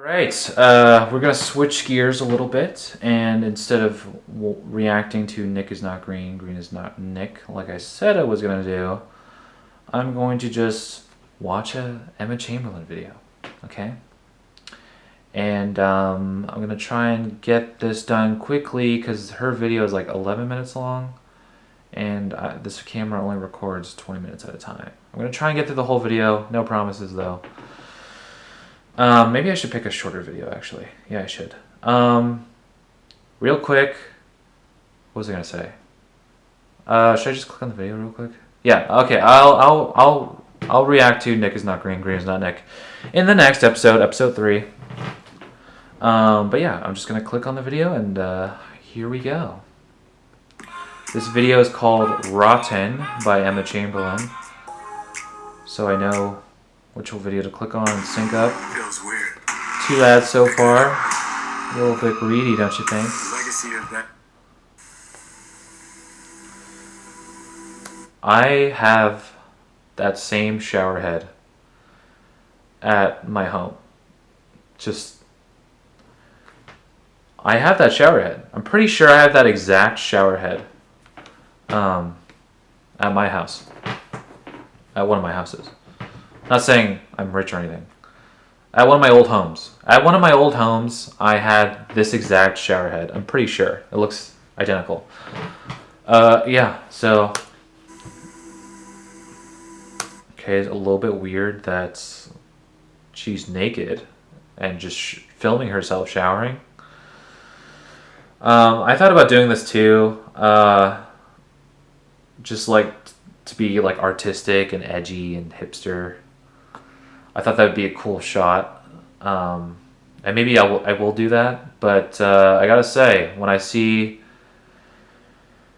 Alright, we're going to switch gears a little bit, and instead of reacting to Nick is not green, green is not Nick, like I said I was going to do, I'm going to just watch a Emma Chamberlain video, okay? And I'm going to try and get this done quickly because her video is like 11 minutes long, and this camera only records 20 minutes at a time. I'm going to try and get through the whole video, no promises though. Maybe I should pick a shorter video, actually. Yeah, I should. Real quick, what was I gonna say? Should I just click on the video real quick? Yeah. Okay. I'll react to Nick is not green, green is not Nick, in the next episode, episode 3. But yeah, I'm just gonna click on the video, and here we go. This video is called "Rotten" by Emma Chamberlain, so I know which video to click on and sync up. Feels weird. 2 ads so far. A little bit greedy, don't you think? Legacy of that. I have that same shower head at my home. I have that shower head. I'm pretty sure I have that exact shower head at my house. At one of my houses. Not saying I'm rich or anything. At one of my old homes. At one of my old homes, I had this exact shower head. I'm pretty sure. It looks identical. Yeah, so... Okay, it's a little bit weird that she's naked and just filming herself showering. I thought about doing this too. Just like to be like artistic and edgy and hipster. I thought that would be a cool shot, and maybe I will do that. But I gotta say, when I see,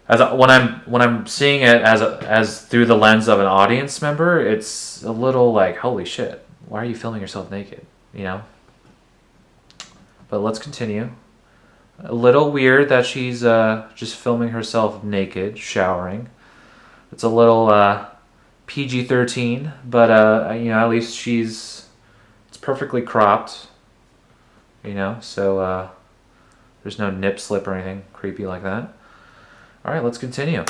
when I'm seeing it as through the lens of an audience member, it's a little like, holy shit, why are you filming yourself naked? You know. But let's continue. A little weird that she's just filming herself naked, showering. It's a little PG-13, but you know, at least it's perfectly cropped, you know, so there's no nip slip or anything creepy like that. All right, let's continue.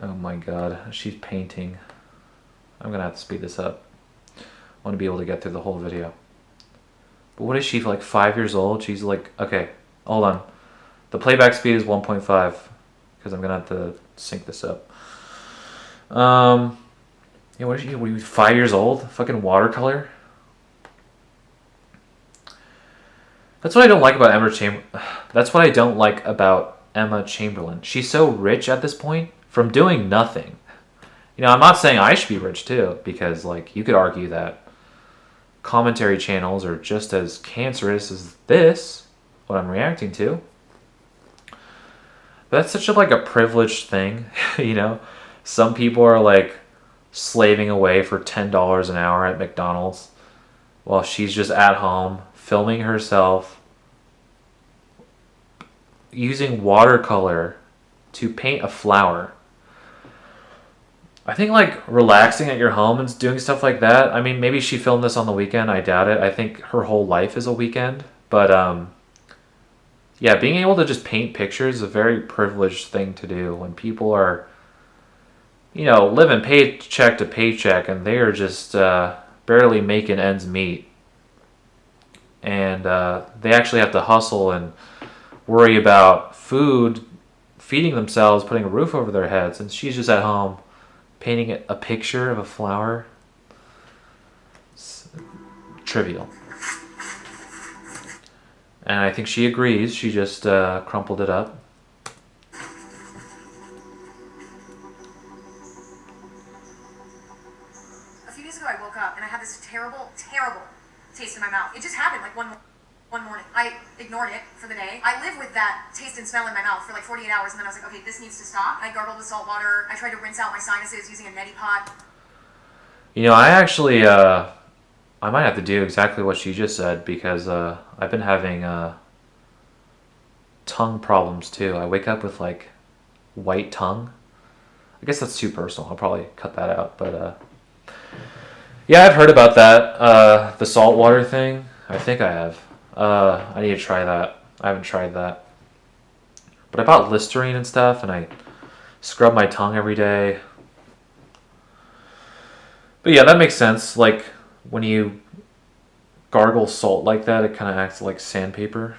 Oh my god, she's painting. I'm gonna have to speed this up. I want to be able to get through the whole video. But what is she, like 5 years old? She's like, okay, hold on. The playback speed is 1.5 because I'm gonna have to sync this up. Yeah, what is she? What are you, 5 years old? Fucking watercolor. That's what I don't like about Emma Chamberlain. That's what I don't like about Emma Chamberlain. She's so rich at this point from doing nothing. You know, I'm not saying I should be rich too, because like you could argue that commentary channels are just as cancerous as this, what I'm reacting to. But that's such a privileged thing, you know. Some people are like slaving away for $10 an hour at McDonald's while she's just at home filming herself using watercolor to paint a flower. I think like relaxing at your home and doing stuff like that. I mean, maybe she filmed this on the weekend. I doubt it. I think her whole life is a weekend. But yeah, being able to just paint pictures is a very privileged thing to do when people are, you know, living paycheck to paycheck and they are just barely making ends meet. And they actually have to hustle and worry about food, feeding themselves, putting a roof over their heads. And she's just at home painting a picture of a flower. It's trivial. And I think she agrees. She just crumpled it up. A few days ago I woke up and I had this terrible, terrible taste in my mouth. It just happened like one morning. I ignored it for the day. I lived with that taste and smell in my mouth for like 48 hours, and then I was like, okay, this needs to stop. I gargled with salt water. I tried to rinse out my sinuses using a neti pot. You know, I actually, I might have to do exactly what she just said because I've been having tongue problems too. I wake up with like white tongue. I guess that's too personal. I'll probably cut that out. But yeah, I've heard about that. The salt water thing. I think I have. I need to try that. I haven't tried that. But I bought Listerine and stuff, and I scrub my tongue every day. But yeah, that makes sense. Like when you gargle salt like that, it kind of acts like sandpaper.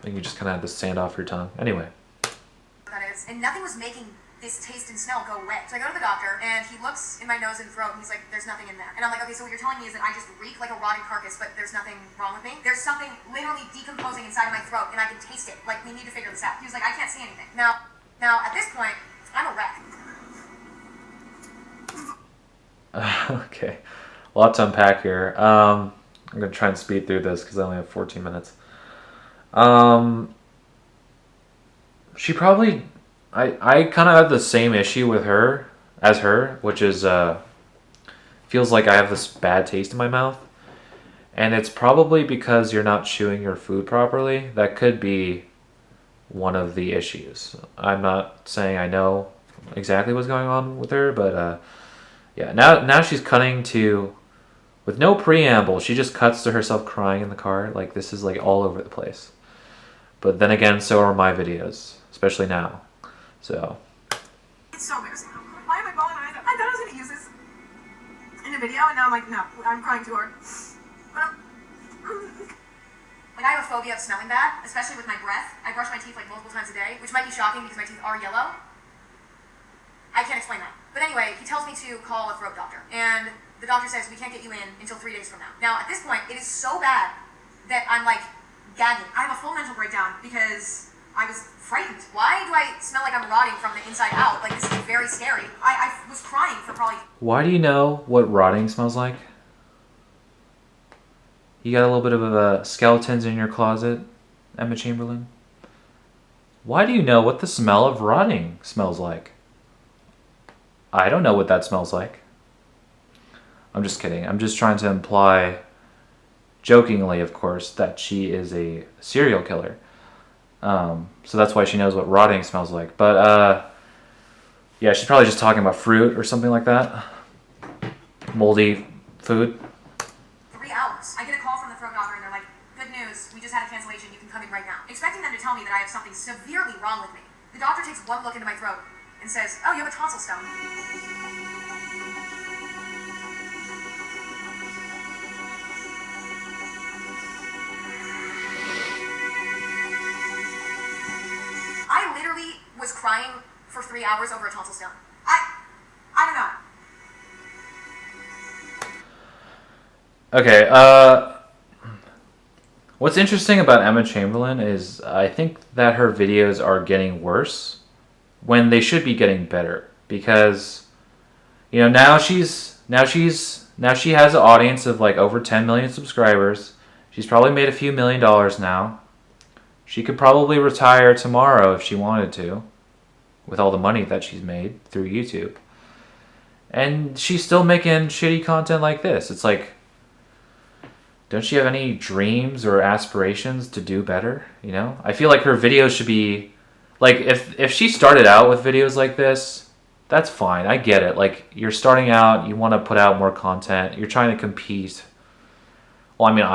And you just kind of have to sand off your tongue. Anyway. That is, and nothing was making this taste and smell go away. So I go to the doctor, and he looks in my nose and throat, and he's like, there's nothing in there. And I'm like, okay, so what you're telling me is that I just reek like a rotting carcass, but there's nothing wrong with me? There's something literally decomposing inside of my throat, and I can taste it. Like, we need to figure this out. He was like, I can't see anything. Now, at this point, I'm a wreck. Okay. A lot to unpack here. I'm going to try and speed through this because I only have 14 minutes. She probably... I kind of have the same issue with her as her, which is feels like I have this bad taste in my mouth. And it's probably because you're not chewing your food properly. That could be one of the issues. I'm not saying I know exactly what's going on with her, but yeah, now she's cutting to, with no preamble, she just cuts to herself crying in the car. Like, this is like all over the place. But then again, so are my videos, especially now. So. It's so embarrassing. Why am I bawling my eyes out? I thought I was going to use this in a video, and now I'm like, no, I'm crying too hard. Like, I have a phobia of smelling bad, especially with my breath. I brush my teeth like multiple times a day, which might be shocking because my teeth are yellow. I can't explain that. But anyway, he tells me to call a throat doctor, and the doctor says we can't get you in until 3 days from now. Now, at this point, it is so bad that I'm like gagging. I have a full mental breakdown because I was frightened. Why do I smell like I'm rotting from the inside out? Like, this is very scary. I was crying for probably... Why do you know what rotting smells like? You got a little bit of skeletons in your closet, Emma Chamberlain? Why do you know what the smell of rotting smells like? I don't know what that smells like. I'm just kidding. I'm just trying to imply, jokingly of course, that she is a serial killer. So that's why she knows what rotting smells like. But yeah, she's probably just talking about fruit or something like that. Moldy food. 3 hours. I get a call from the throat doctor and they're like, good news, we just had a cancellation, you can come in right now. Expecting them to tell me that I have something severely wrong with me. The doctor takes one look into my throat and says, oh, you have a tonsil stone. I literally was crying for 3 hours over a tonsil stone. I don't know. Okay, what's interesting about Emma Chamberlain is I think that her videos are getting worse when they should be getting better, because you know, now she has an audience of like over 10 million subscribers. She's probably made a few $1 million now. She could probably retire tomorrow if she wanted to, with all the money that she's made through YouTube. And she's still making shitty content like this. It's like, don't she have any dreams or aspirations to do better? You know, I feel like her videos should be like, if she started out with videos like this, that's fine. I get it. Like, you're starting out, you want to put out more content, you're trying to compete. Well, I mean,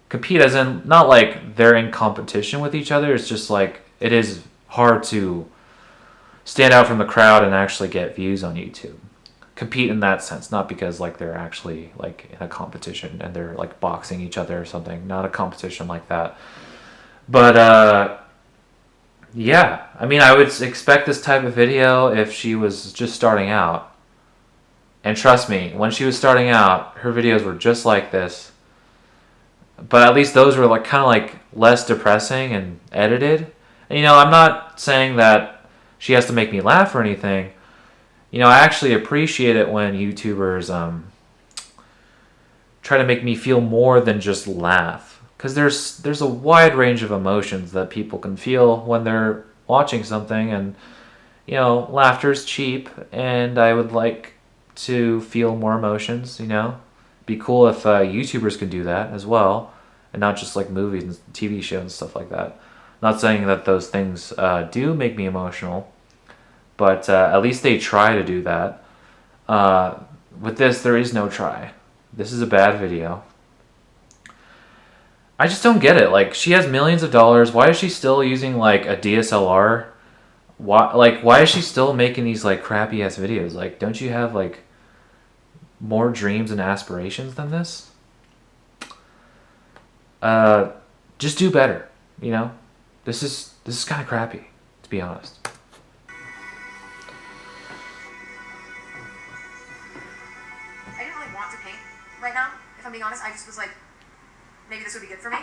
compete as in not like they're in competition with each other. It's just like it is hard to stand out from the crowd and actually get views on YouTube. Compete in that sense, not because like they're actually like in a competition and they're like boxing each other or something. Not a competition like that. But yeah, I mean, I would expect this type of video if she was just starting out. And trust me, when she was starting out, her videos were just like this. But at least those were like kind of like less depressing and edited. And you know, I'm not saying that she has to make me laugh or anything. You know, I actually appreciate it when YouTubers try to make me feel more than just laugh. Because there's a wide range of emotions that people can feel when they're watching something. And, you know, laughter's cheap. And I would like to feel more emotions, you know. Be cool if YouTubers could do that as well. And not just like movies and TV shows and stuff like that. Not saying that those things do make me emotional, but at least they try to do that. With this, there is no try. This is a bad video. I just don't get it. Like, she has millions of dollars. Why is she still using like a DSLR? Why is she still making these like crappy ass videos? Like, don't you have like more dreams and aspirations than this? Just do better, you know? This is kind of crappy, to be honest. I didn't really want to paint right now, if I'm being honest. I just was like, maybe this would be good for me.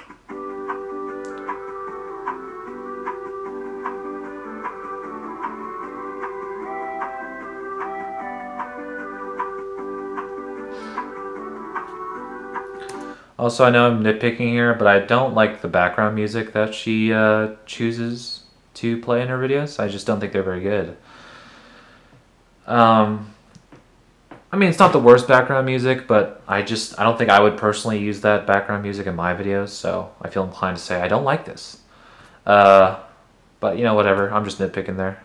Also, I know I'm nitpicking here, but I don't like the background music that she chooses to play in her videos. I just don't think they're very good. I mean, it's not the worst background music, but I don't think I would personally use that background music in my videos, so I feel inclined to say I don't like this. But, you know, whatever. I'm just nitpicking there.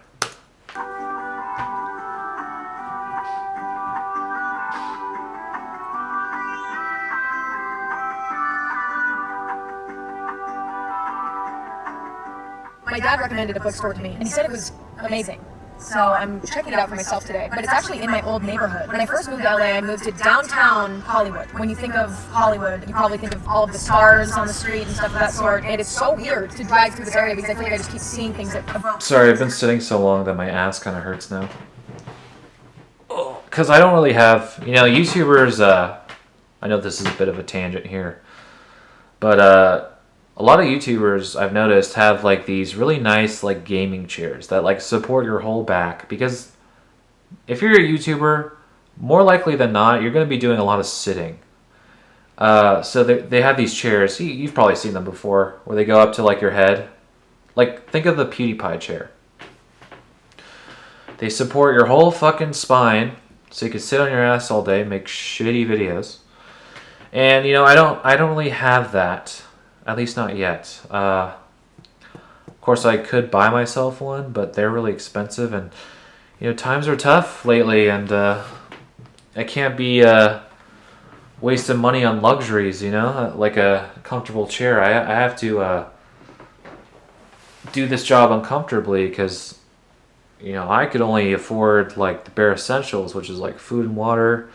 My dad recommended a bookstore to me, and he said it was amazing. So I'm checking it out for myself today. But it's actually in my old neighborhood. When I first moved to LA, I moved to downtown Hollywood. When you think of Hollywood, you probably think of all of the stars on the street and stuff of that sort. And it's so weird to drive through this area because I feel like I just keep seeing things that evoke. Sorry, I've been sitting so long that my ass kind of hurts now. Because I don't really have, you know, YouTubers, I know this is a bit of a tangent here, but a lot of YouTubers I've noticed have like these really nice like gaming chairs that like support your whole back, because if you're a YouTuber, more likely than not, you're going to be doing a lot of sitting. So they have these chairs, you've probably seen them before, where they go up to like your head. Like, think of the PewDiePie chair. They support your whole fucking spine, so you can sit on your ass all day, make shitty videos. And, you know, I don't really have that. At least not yet. Of course, I could buy myself one, but they're really expensive, and you know, times are tough lately, and I can't be wasting money on luxuries. You know, like a comfortable chair. I have to do this job uncomfortably because you know I could only afford like the bare essentials, which is like food and water,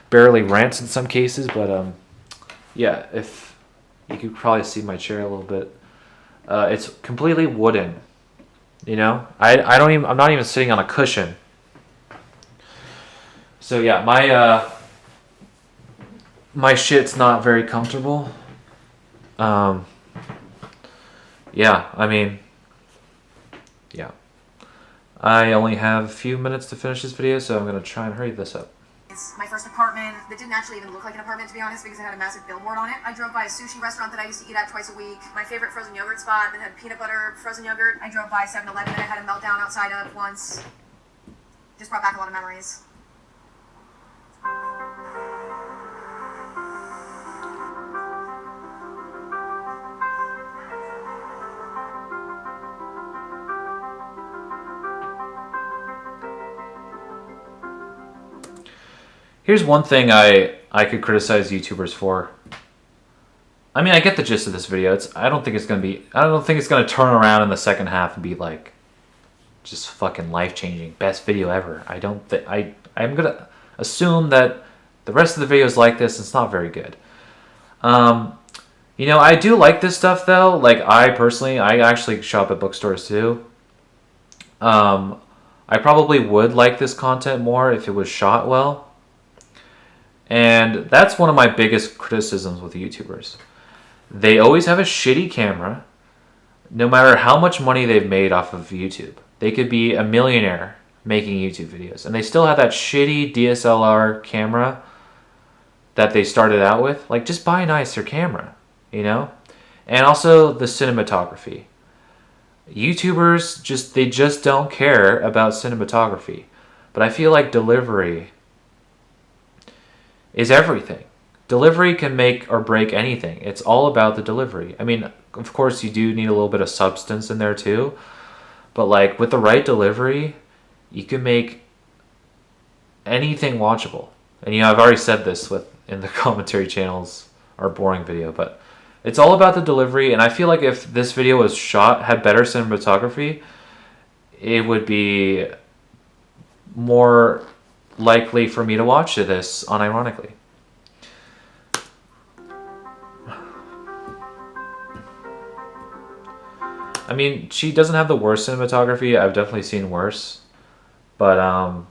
barely rent in some cases. But yeah, if you could probably see my chair a little bit. It's completely wooden. You know, I'm not even sitting on a cushion. So yeah, my shit's not very comfortable. Yeah, I mean, yeah. I only have a few minutes to finish this video, so I'm gonna try and hurry this up. It's my first apartment that didn't actually even look like an apartment, to be honest, because it had a massive billboard on it. I drove by a sushi restaurant that I used to eat at twice a week. My favorite frozen yogurt spot that had peanut butter frozen yogurt. I drove by 7-Eleven that I had a meltdown outside of once. Just brought back a lot of memories. Here's one thing I could criticize YouTubers for. I mean, I get the gist of this video. I don't think it's gonna turn around in the second half and be like, just fucking life changing, best video ever. I'm gonna assume that the rest of the video is like this. It's not very good. You know, I do like this stuff though. Like I actually shop at bookstores too. I probably would like this content more if it was shot well. And that's one of my biggest criticisms with YouTubers. They always have a shitty camera, no matter how much money they've made off of YouTube. They could be a millionaire making YouTube videos, and they still have that shitty DSLR camera that they started out with. Like, just buy a nicer camera, you know? And also the cinematography. YouTubers just don't care about cinematography. But I feel like delivery is everything. Delivery can make or break anything. It's all about the delivery. I mean, of course, you do need a little bit of substance in there too. But like with the right delivery, you can make anything watchable. And I've already said this in the commentary channels, our boring video, but it's all about the delivery. And I feel like if this video had better cinematography, it would be more likely for me to watch this unironically. I mean, she doesn't have the worst cinematography. I've definitely seen worse. But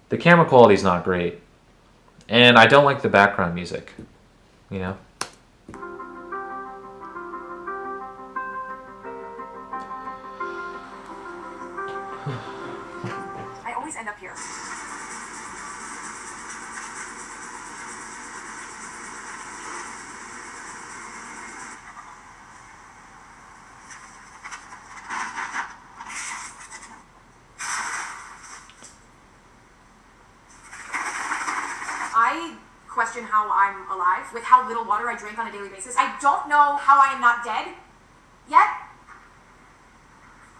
the camera quality is not great. And I don't like the background music, you know? I always end up here. I question how I'm alive with how little water I drink on a daily basis. I don't know how I am not dead yet.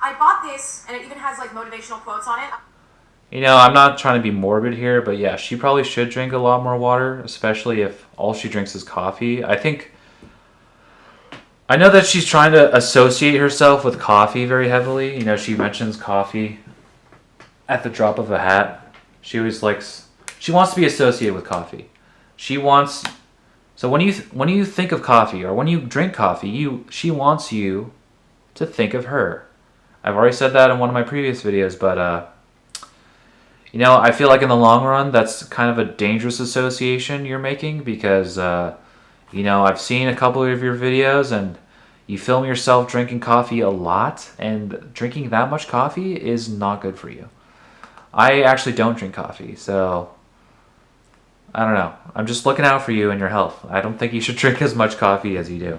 I bought this, and it even has like motivational quotes on it. I'm not trying to be morbid here, but yeah, she probably should drink a lot more water, especially if all she drinks is coffee. I know that she's trying to associate herself with coffee very heavily. She mentions coffee at the drop of a hat. She always she wants to be associated with coffee. So when you think of coffee or when you drink coffee, she wants you to think of her. I've already said that in one of my previous videos, but I feel like in the long run, that's kind of a dangerous association you're making because, I've seen a couple of your videos and you film yourself drinking coffee a lot, and drinking that much coffee is not good for you. I actually don't drink coffee, so I don't know. I'm just looking out for you and your health. I don't think you should drink as much coffee as you do.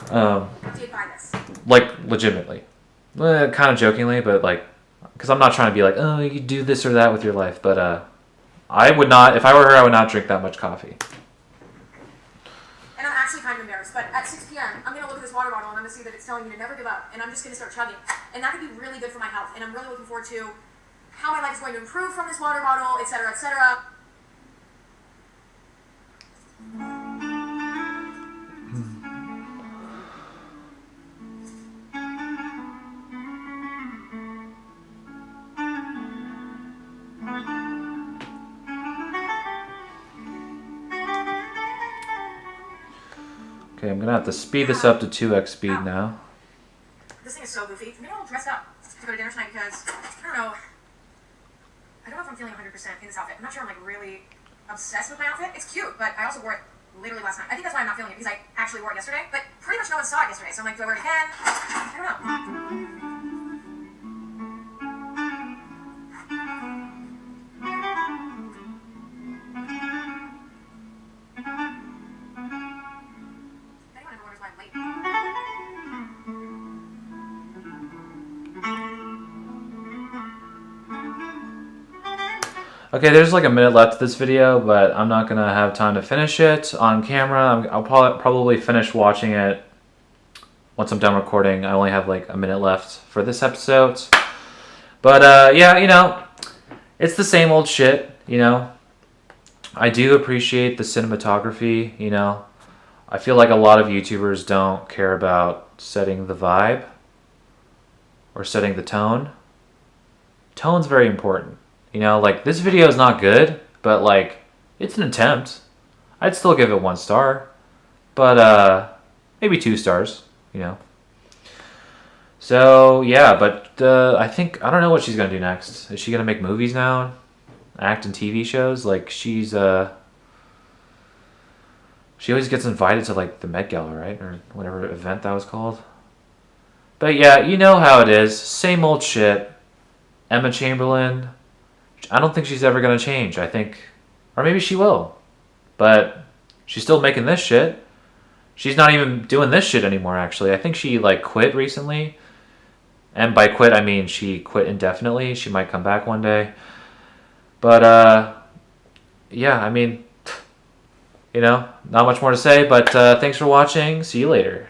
Did buy this. Like, legitimately. Kind of jokingly, but because I'm not trying to be like, oh, you do this or that with your life, but I would not, if I were her, I would not drink that much coffee. And I'm actually kind of embarrassed, but at 6 p.m., I'm going to look at this water bottle and I'm going to see that it's telling me to never give up, and I'm just going to start chugging. And that could be really good for my health, and I'm really looking forward to how my life is going to improve from this water bottle, etc., etc. Okay, I'm gonna have to speed this up to 2x speed now. This thing is so goofy. I'm getting a little dressed up to go to dinner tonight because, I don't know if I'm feeling 100% in this outfit. I'm not sure I'm really obsessed with my outfit. It's cute, but I also wore it literally last night. I think that's why I'm not feeling it, because I actually wore it yesterday, but pretty much no one saw it yesterday, so I'm like, do I wear it again? I don't know. Anyone ever wonders why I'm late? Okay, there's like a minute left of this video, but I'm not gonna have time to finish it on camera. I'll probably finish watching it once I'm done recording. I only have like a minute left for this episode. But yeah, it's the same old shit, I do appreciate the cinematography, I feel like a lot of YouTubers don't care about setting the vibe or setting the tone. Tone's very important. This video is not good, but it's an attempt. I'd still give it 1 star, but maybe 2 stars, So yeah, but I don't know what she's gonna do next. Is she gonna make movies now? Act in TV shows? She always gets invited to the Met Gala, right? Or whatever event that was called. But yeah, you know how it is. Same old shit. Emma Chamberlain, I don't think she's ever going to change. I think, or maybe she will, but she's still making this shit. She's not even doing this shit anymore, actually. I think she quit recently. And by quit, I mean she quit indefinitely. She might come back one day. But yeah, I mean, not much more to say, but thanks for watching. See you later.